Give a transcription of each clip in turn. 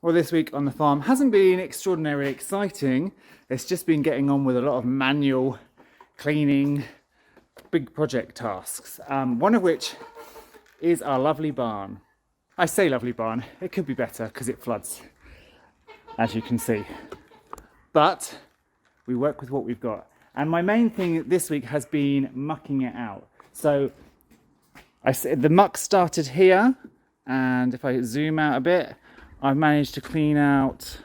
Well, this week on the farm hasn't been extraordinarily exciting. It's just been getting on with a lot of manual cleaning, big project tasks. One of which is our lovely barn. I say lovely barn, it could be better because it floods, as you can see. But we work with what we've got. And my main thing this week has been mucking it out. So the muck started here, and if I zoom out a bit, I've managed to clean out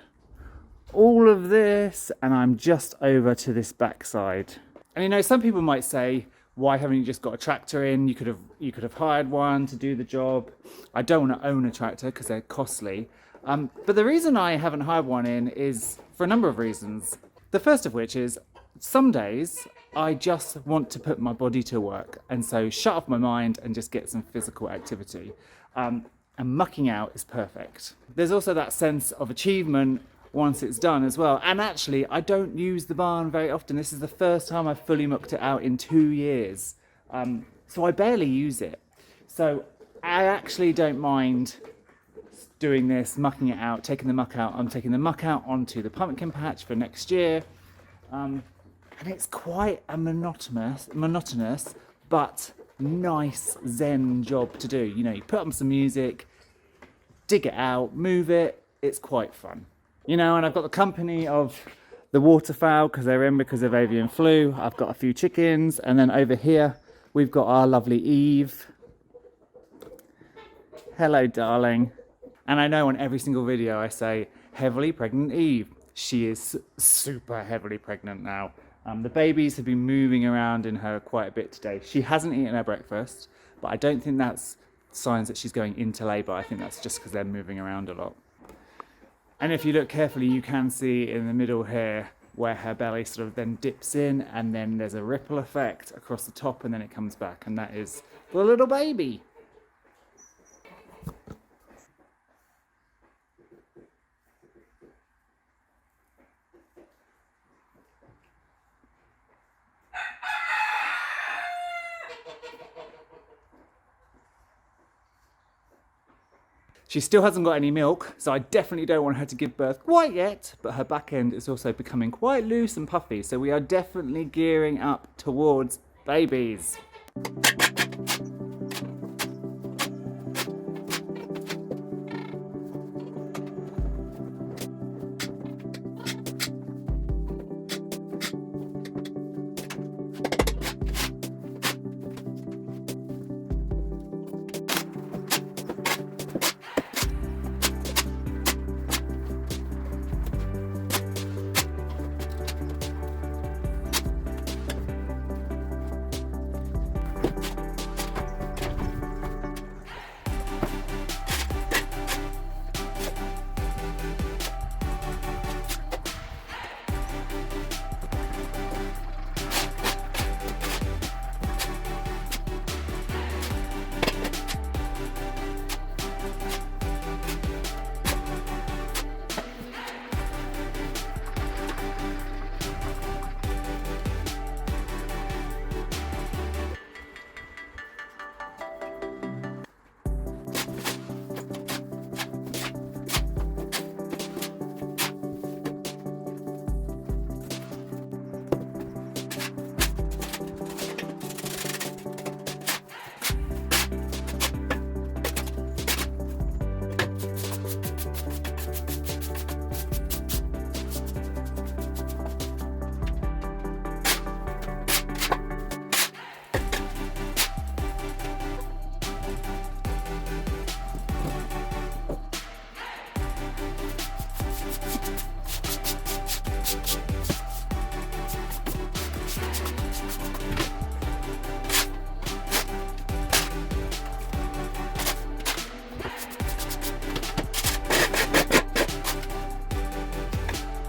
all of this, and I'm just over to this backside. And you know, some people might say, why haven't you just got a tractor in? You could have hired one to do the job. I don't want to own a tractor because they're costly. But the reason I haven't hired one in is for a number of reasons. The first of which is some days I just want to put my body to work, and so shut off my mind and just get some physical activity. And mucking out is perfect. There's also that sense of achievement once it's done as well. And actually, I don't use the barn very often. This is the first time I've fully mucked it out in 2 years. So I barely use it. So I actually don't mind doing this, mucking it out, taking the muck out. I'm taking the muck out onto the pumpkin patch for next year. And it's quite a monotonous, but nice zen job to do. You know, you put on some music, dig it out, move it. It's quite fun. You know, and I've got the company of the waterfowl because they're in because of avian flu. I've got a few chickens, and then over here we've got our lovely Eve. Hello, darling. And I know on every single video I say heavily pregnant Eve. She is super heavily pregnant now. The babies have been moving around in her quite a bit today. She hasn't eaten her breakfast, but I don't think that's signs that she's going into labour. I think that's just because they're moving around a lot. And if you look carefully, you can see in the middle here where her belly sort of then dips in, and then there's a ripple effect across the top, and then it comes back, and that is the little baby. She still hasn't got any milk, so I definitely don't want her to give birth quite yet, but her back end is also becoming quite loose and puffy, so we are definitely gearing up towards babies.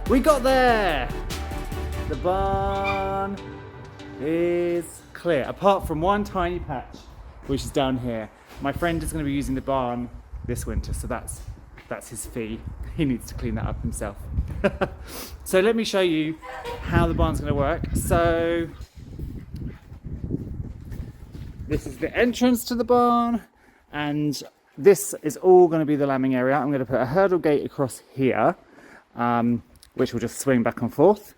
We got there! The barn is clear, apart from one tiny patch, which is down here. My friend is going to be using the barn this winter, so that's his fee. He needs to clean that up himself. So let me show you how the barn's going to work. So this is the entrance to the barn, and this is all going to be the lambing area. I'm going to put a hurdle gate across here, which will just swing back and forth,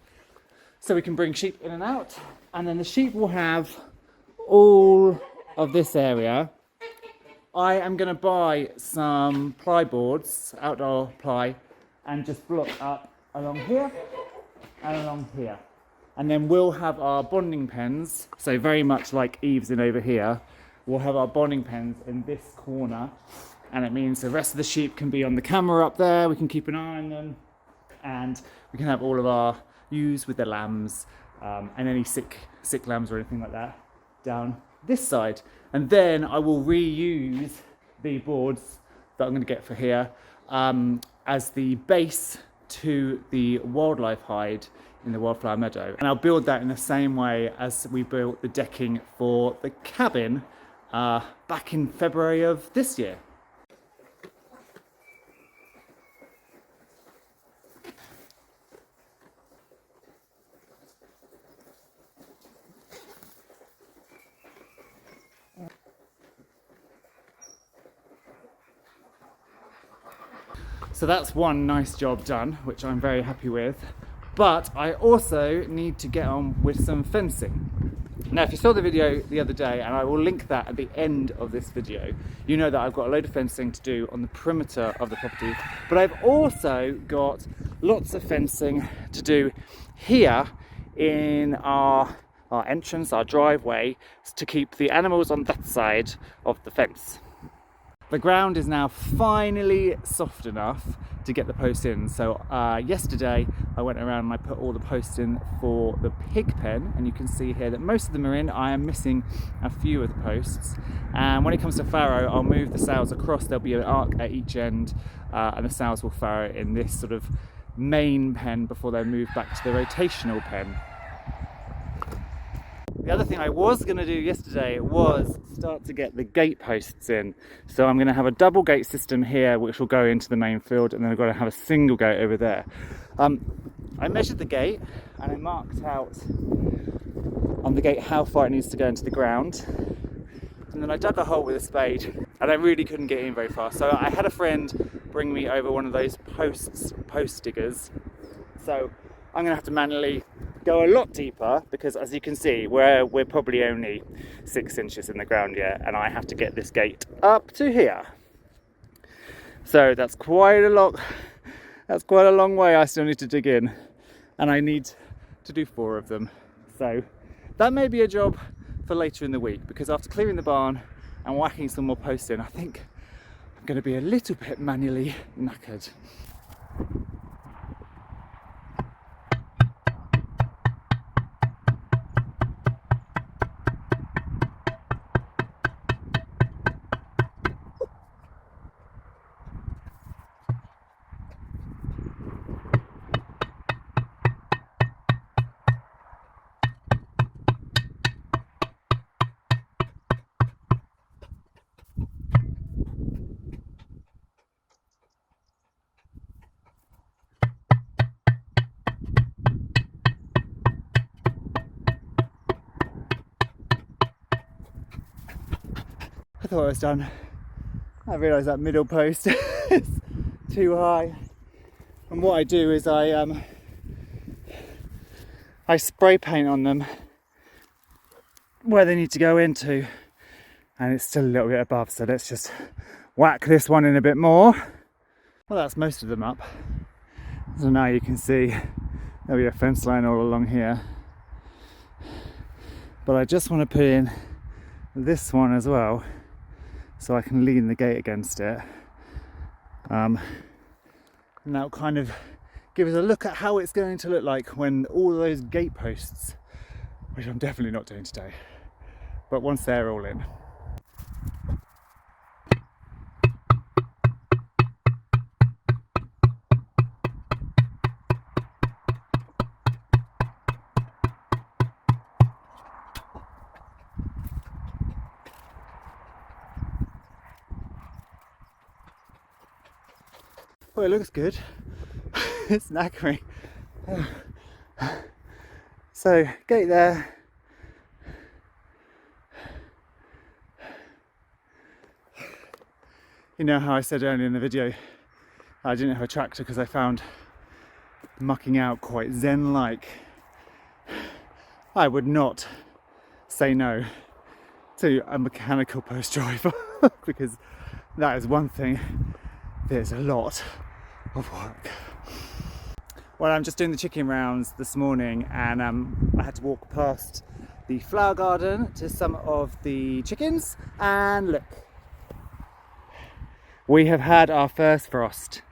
so we can bring sheep in and out. And then the sheep will have all of this area. I am going to buy some ply boards, outdoor ply, and just block up along here and along here. And then we'll have our bonding pens, so very much like Eve's in over here, we'll have our bonding pens in this corner. And it means the rest of the sheep can be on the camera up there, we can keep an eye on them, and we can have all of our ewes with their lambs, and any sick lambs or anything like that down this side. And then I will reuse the boards that I'm going to get for here as the base to the wildlife hide in the wildflower meadow. And I'll build that in the same way as we built the decking for the cabin back in February of this year. So that's one nice job done, which I'm very happy with. But I also need to get on with some fencing. Now, if you saw the video the other day, and I will link that at the end of this video, you know that I've got a load of fencing to do on the perimeter of the property. But I've also got lots of fencing to do here in our entrance, our driveway, to keep the animals on that side of the fence. The ground is now finally soft enough to get the posts in. So yesterday I went around and I put all the posts in for the pig pen, and you can see here that most of them are in. I am missing a few of the posts, and when it comes to farrow, I'll move the sows across. There'll be an arc at each end, and the sows will farrow in this sort of main pen before they move back to the rotational pen. The other thing I was going to do yesterday was start to get the gate posts in. So I'm going to have a double gate system here which will go into the main field, and then I've got to have a single gate over there. I measured the gate and I marked out on the gate how far it needs to go into the ground, and then I dug a hole with a spade, and I really couldn't get in very far. So I had a friend bring me over one of those post diggers. So I'm going to have to manually go a lot deeper, because as you can see, we're probably only 6 inches in the ground yet, and I have to get this gate up to here. So that's quite a long way I still need to dig in, and I need to do 4 of them. So that may be a job for later in the week, because after clearing the barn and whacking some more posts in, I think I'm going to be a little bit manually knackered. I thought I was done. I realised that middle post is too high, and what I do is I spray paint on them where they need to go into, and it's still a little bit above, so let's just whack this one in a bit more. Well, that's most of them up, so now you can see there'll be a fence line all along here, but I just want to put in this one as well, so I can lean the gate against it, and that'll kind of give us a look at how it's going to look like when all those gate posts, which I'm definitely not doing today, but once they're all in. Well, it looks good. It's knackering. So, gate there. You know how I said earlier in the video I didn't have a tractor because I found mucking out quite zen-like. I would not say no to a mechanical post driver because that is one thing. There's a lot of work. Well, I'm just doing the chicken rounds this morning, and I had to walk past the flower garden to some of the chickens, and look, we have had our first frost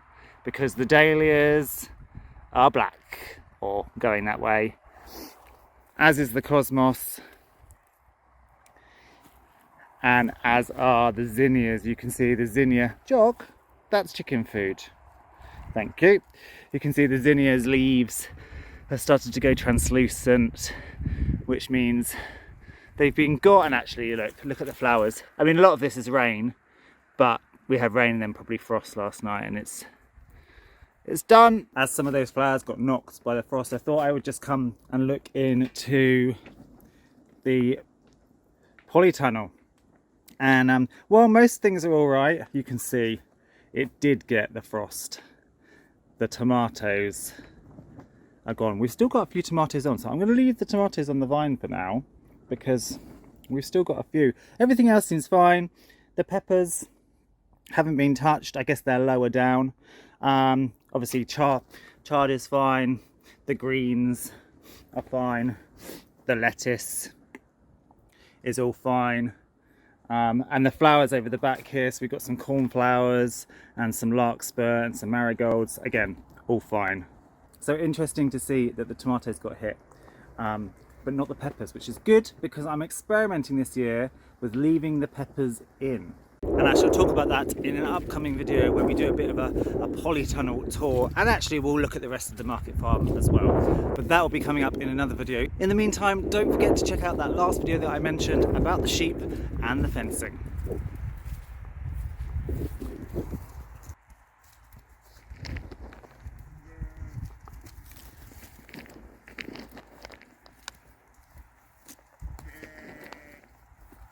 because the dahlias are black, or going that way, as is the cosmos, and as are the zinnias. You can see the zinnia jog, that's chicken food. Thank you. You can see the zinnia's leaves have started to go translucent, which means they've been got. And actually, look at the flowers. I mean, a lot of this is rain, but we had rain and then probably frost last night, and it's done. As some of those flowers got knocked by the frost, I thought I would just come and look into the polytunnel. And while most things are all right, you can see it did get the frost. The tomatoes are gone. We've still got a few tomatoes on, so I'm going to leave the tomatoes on the vine for now because we've still got a few. Everything else seems fine. The peppers haven't been touched. I guess they're lower down. Obviously chard is fine. The greens are fine. The lettuce is all fine. And the flowers over the back here, so we've got some cornflowers and some larkspur and some marigolds, again, all fine. So interesting to see that the tomatoes got hit, but not the peppers, which is good because I'm experimenting this year with leaving the peppers in. And I shall talk about that in an upcoming video where we do a bit of a polytunnel tour, and actually we'll look at the rest of the market farm as well. But that will be coming up in another video. In the meantime, don't forget to check out that last video that I mentioned about the sheep and the fencing.